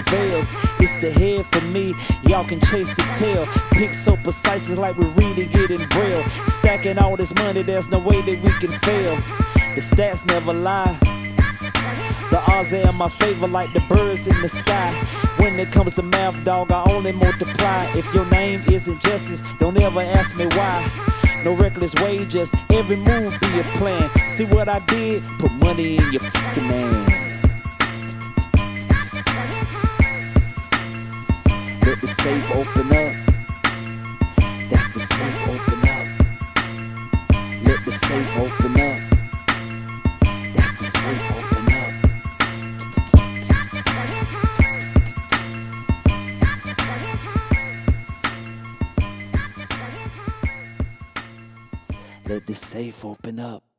prevails. It's the head for me, y'all can chase the tail. Pick so precise, it's like we're reading it in braille. Stacking all this money, there's no way that we can fail. The stats never lie. The odds are in my favor like the birds in the sky. When it comes to math, dog, I only multiply. If your name isn't justice, don't ever ask me why. No reckless wages, every move be a plan. See what I did? Put money in your fucking hand. Let the safe open up. That's the safe open up. Let the safe open up. That's the safe open up. Let the safe open up.